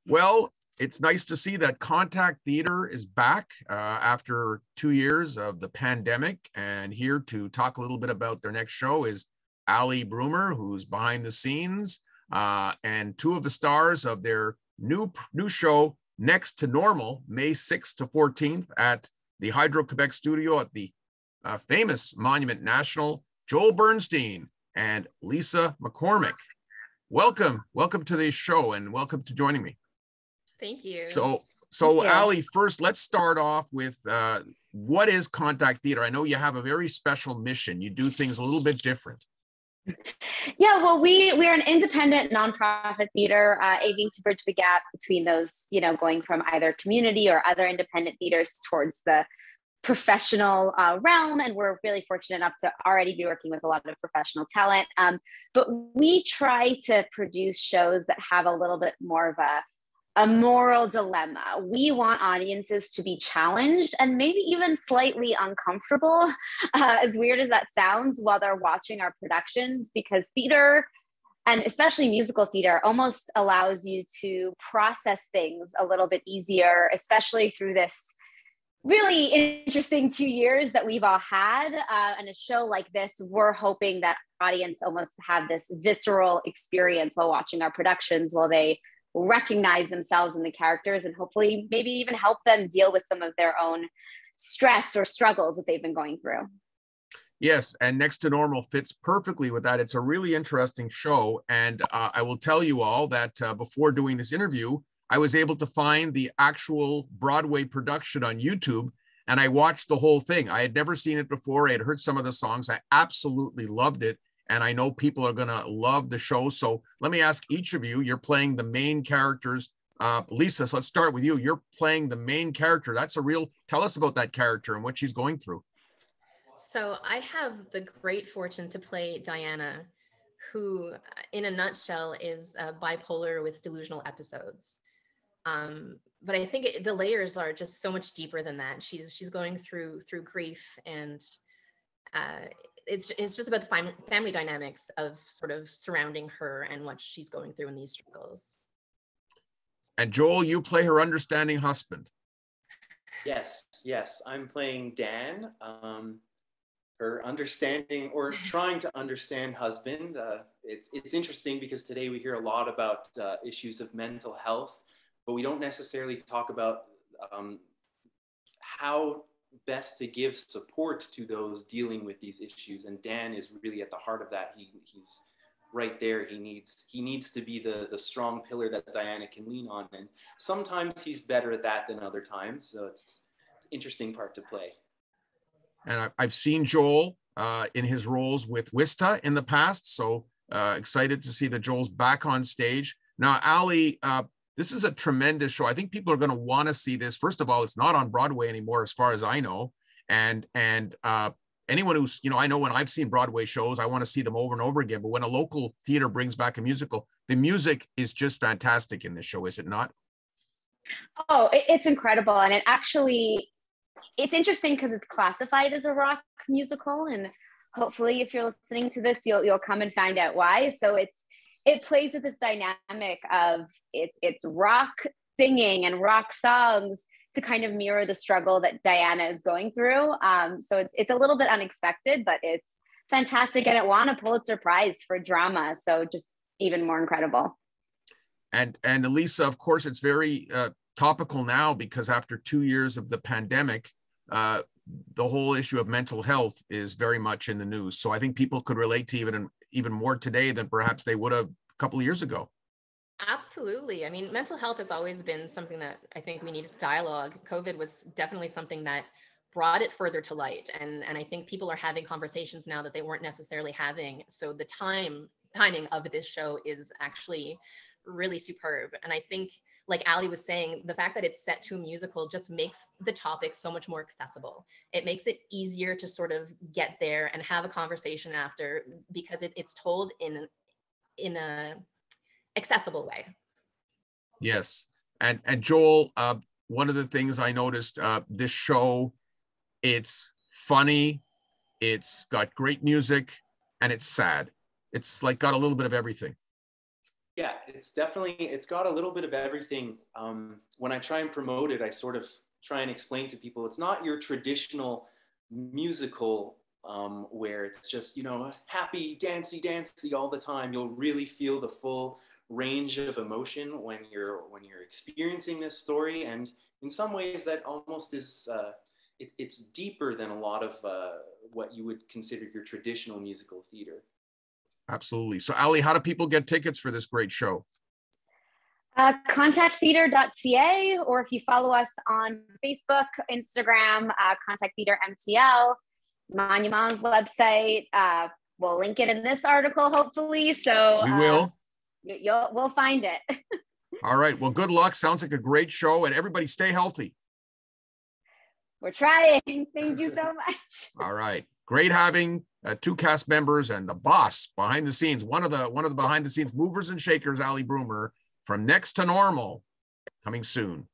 Well, it's nice to see that Contact Theater is back after 2 years of the pandemic. And here to talk a little bit about their next show is Ali Broomer, who's behind the scenes, and two of the stars of their new show, Next to Normal, May 6th to 14th at the Hydro-Quebec studio at the famous Monument National, Joel Bernstein and Lisa McCormick. Welcome to the show and welcome to joining me. Thank you. So Ali, first, let's start off with what is Contact Theater? I know you have a very special mission. You do things a little bit different. Yeah, well, we are an independent nonprofit theater aiming to bridge the gap between those, going from either community or other independent theaters towards the professional realm. And we're really fortunate enough to already be working with a lot of professional talent. But we try to produce shows that have a little bit more of a moral dilemma. We want audiences to be challenged and maybe even slightly uncomfortable, as weird as that sounds, while they're watching our productions, because theater, and especially musical theater, almost allows you to process things a little bit easier, especially through this really interesting 2 years that we've all had. And a show like this, we're hoping that audience almost have this visceral experience while watching our productions, while they recognize themselves in the characters and hopefully maybe even help them deal with some of their own stress or struggles that they've been going through. Yes, and Next to Normal fits perfectly with that. It's a really interesting show. And I will tell you all that before doing this interview, I was able to find the actual Broadway production on YouTube, and I watched the whole thing. I had never seen it before. I had heard some of the songs. I absolutely loved it. And I know people are going to love the show. So let me ask each of you, you're playing the main characters. Lisa, so let's start with you. You're playing the main character. Tell us about that character and what she's going through. So I have the great fortune to play Diana, who in a nutshell is bipolar with delusional episodes. But I think the layers are just so much deeper than that. She's going through grief, and it's just about the family dynamics of sort of surrounding her and what she's going through in these struggles. And Joel, you play her understanding husband. Yes, I'm playing Dan, her understanding or trying to understand husband. It's interesting because today we hear a lot about issues of mental health, but we don't necessarily talk about how best to give support to those dealing with these issues. And Dan is really at the heart of that. He's right there. He needs to be the strong pillar that Diana can lean on. And sometimes he's better at that than other times. So it's an interesting part to play. And I've seen Joel in his roles with Wista in the past. So excited to see that Joel's back on stage. Now, Ali, this is a tremendous show. I think people are going to want to see this. First of all, it's not on Broadway anymore, as far as I know. And anyone who's, I know when I've seen Broadway shows, I want to see them over and over again. But when a local theater brings back a musical, the music is just fantastic in this show, is it not? Oh, it's incredible. And it's interesting because it's classified as a rock musical. And hopefully if you're listening to this, you'll come and find out why. So it plays with this dynamic of it's rock singing and rock songs to kind of mirror the struggle that Diana is going through. So it's a little bit unexpected, but it's fantastic. And it won a Pulitzer Prize for drama. So just even more incredible. And Elisa, of course, it's very topical now because after 2 years of the pandemic, the whole issue of mental health is very much in the news. So I think people could relate to even more today than perhaps they would have a couple of years ago. Absolutely. I mean, mental health has always been something that I think we needed to dialogue. COVID was definitely something that brought it further to light. And I think people are having conversations now that they weren't necessarily having. So the timing of this show is actually really superb. And I think, like Ali was saying, the fact that it's set to a musical just makes the topic so much more accessible. It makes it easier to sort of get there and have a conversation after, because it's told in a accessible way. Yes. And Joel, one of the things I noticed, this show, it's funny, it's got great music, and it's sad. It's like got a little bit of everything. Yeah, it's got a little bit of everything. When I try and promote it, I sort of try and explain to people, it's not your traditional musical where it's just, you know, happy, dancy all the time. You'll really feel the full range of emotion when you're experiencing this story. And in some ways that almost is, it's deeper than a lot of what you would consider your traditional musical theater. Absolutely. So Ali, how do people get tickets for this great show? Contacttheater.ca, or if you follow us on Facebook, Instagram, Contact Theater MTL, Monument's website. We'll link it in this article, hopefully. So we will. We'll find it. All right. Well, good luck. Sounds like a great show, and everybody stay healthy. We're trying. Thank you so much. All right. Great having two cast members and the boss behind the scenes, one of the behind the scenes movers and shakers, Ali Broomer, from Next to Normal, coming soon.